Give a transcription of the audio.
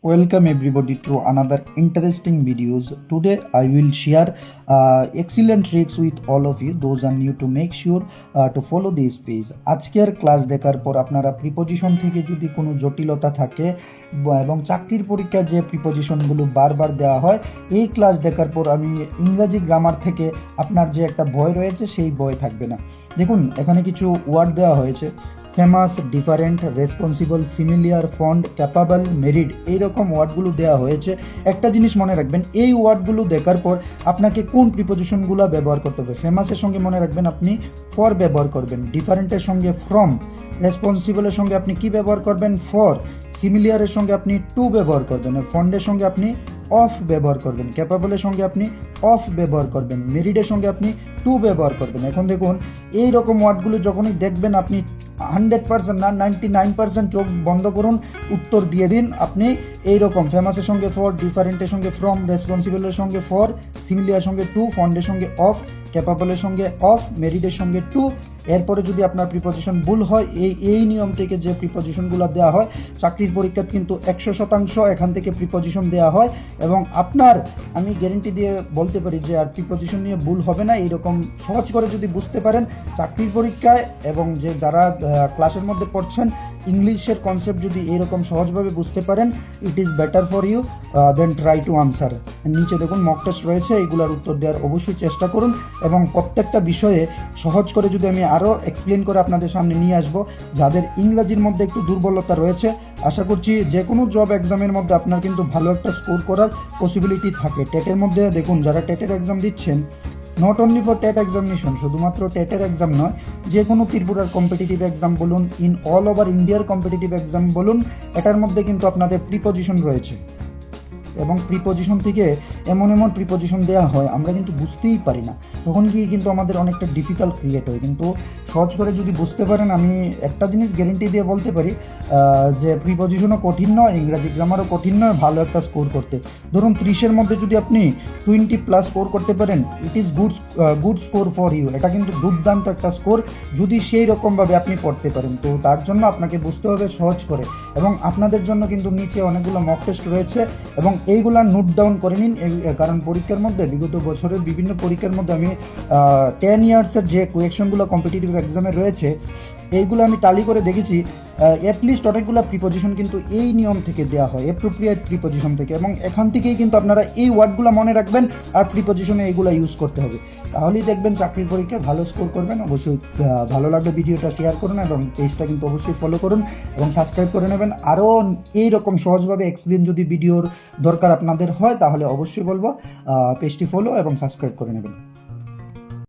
Welcome everybody to another interesting videos. Today I will share excellent tricks with all of you. Those are new to make sure to follow this page. আজকের class দেখার পর আপনারা preposition থেকে যদি কোনো জটিলতা থাকে এবং চাকরির পরীক্ষায় যে প্রিপোজিশনগুলো বারবার দেওয়া হয়, এই ক্লাস দেখার পর আমি ইংরেজি গ্রামার থেকে আপনার যে একটা ভয় রয়েছে সেই ভয় থাকবে না। দেখুন এখানে কিছু ওয়ার্ড দেওয়া হয়েছে, famous, different, responsible, similar, fond, capable, married, এইরকম ওয়ার্ডগুলো দেওয়া হয়েছে। একটা জিনিস মনে রাখবেন, এই ওয়ার্ডগুলো দেখার পর আপনাকে কোন প্রিপোজিশনগুলো ব্যবহার করতে হবে। ফেমাসের সঙ্গে মনে রাখবেন আপনি ফর ব্যবহার করবেন, ডিফারেন্টের সঙ্গে ফ্রম, রেসপন্সিবলের সঙ্গে আপনি কি ব্যবহার করবেন, ফর, সিমিলিয়ারের সঙ্গে আপনি টু ব্যবহার করবেন, ফন্ডের সঙ্গে আপনি অফ ব্যবহার করবেন, ক্যাপাবলের সঙ্গে আপনি অফ ব্যবহার করবেন, মেরিডের সঙ্গে আপনি টু ব্যবহার করবেন। এখন দেখুন এই রকম ওয়ার্ডগুলো যখনই দেখবেন আপনি 100% না 99% চোখ বন্ধ করুন, উত্তর দিয়ে দিন। আপনি এইরকম ফেমাসের সঙ্গে ফর, ডিফারেন্টের সঙ্গে ফ্রম, রেসপন্সিবলের সঙ্গে ফর, সিমিলিয়ার সঙ্গে টু, ফন্ডের সঙ্গে অফ, ক্যাপাবলের সঙ্গে অফ, মেরিডের সঙ্গে টু। এরপরে যদি আপনার প্রিপোজিশন ভুল হয়, এই নিয়ম থেকে যে প্রিপোজিশনগুলো দেওয়া হয় চাকরির পরীক্ষায় কিন্তু 100% এখান থেকে প্রিপোজিশন দেওয়া হয় এবং আপনার আমি গ্যারেন্টি দিয়ে বলতে পারি যে আর প্রিপোজিশন নিয়ে ভুল হবে না। এইরকম সহজ করে যদি বুঝতে পারেন চাকরির পরীক্ষায় এবং যে যারা ক্লাসের মধ্যে পড়ছেন ইংলিশের কনসেপ্ট যদি এইরকম সহজভাবে বুঝতে পারেন, it is better for you then try to answer. নিচে দেখুন মক টেস্ট রয়েছে, এইগুলোর উত্তর দেওয়ার অবশ্যই চেষ্টা করুন এবং প্রত্যেকটা বিষয়ে সহজ করে যদি আমি আরও এক্সপ্লেন করে আপনাদের সামনে নিয়ে আসবো। যাদের ইংরাজির মধ্যে একটু দুর্বলতা রয়েছে, আশা করছি যে কোনো জব এক্সামের মধ্যে আপনার কিন্তু ভালো একটা স্কোর করার পসিবিলিটি থাকে। টেটের মধ্যে দেখুন যারা টেটের এক্সাম দিচ্ছেন, not only for TET examination, শুধুমাত্র টেটের এক্সাম নয়, যে কোনো ত্রিপুরার কম্পিটিটিভ এক্সাম বলুন, ইন অল ওভার ইন্ডিয়ার কম্পিটিটিভ এক্সাম বলুন, এটার মধ্যে কিন্তু আপনাদের প্রিপোজিশন রয়েছে এবং প্রিপোজিশন থেকে এমন প্রিপোজিশন দেওয়া হয় আমরা কিন্তু বুঝতেই পারি না, তখন গিয়ে কিন্তু আমাদের অনেকটা ডিফিকাল্ট ক্রিয়েট হয়। কিন্তু সহজ করে যদি বুঝতে পারেন, আমি একটা জিনিস গ্যারেন্টি দিয়ে বলতে পারি যে প্রিপোজিশনও কঠিন নয়, ইংরাজি গ্রামারও কঠিন নয় ভালো একটা স্কোর করতে। ধরুন 30-এর মধ্যে যদি আপনি 20+ স্কোর করতে পারেন, it is good score for you. এটা কিন্তু দুর্দান্ত একটা স্কোর যদি সেই রকমভাবে আপনি পড়তে পারেন। তো তার জন্য আপনাকে বুঝতে হবে সহজ করে, এবং আপনাদের জন্য কিন্তু নিচে অনেকগুলো মক টেস্ট রয়েছে এবং এইগুলা নোট ডাউন করে নিন, কারণ পরীক্ষার মধ্যে বিগত বছরের বিভিন্ন পরীক্ষার মধ্যে আমি 10 ইয়ার্সের যে কোয়েকশনগুলো কম্পিটিটিভ এক্সামে রয়েছে এইগুলো আমি টালি করে দেখেছি। অ্যাটলিস্ট অনেকগুলো প্রিপোজিশন কিন্তু এই নিয়ম থেকে দেওয়া হয়, অ্যাপ্রোপ্রিয়েট প্রিপোজিশন থেকে, এবং এখান থেকেই কিন্তু আপনারা এই ওয়ার্ডগুলো মনে রাখবেন আর প্রিপোজিশনে এইগুলো ইউজ করতে হবে। তাহলেই দেখবেন চাকরির পরীক্ষায় ভালো স্কোর করবেন। অবশ্যই ভালো লাগলে ভিডিওটা শেয়ার করুন এবং পেজটা কিন্তু অবশ্যই ফলো করুন এবং সাবস্ক্রাইব করে নেবেন। আরও এইরকম সহজভাবে এক্সপ্লেন যদি ভিডিওর দরকার আপনাদের হয় তাহলে অবশ্যই বলবো পেজটি ফলো এবং সাবস্ক্রাইব করে নেবেন।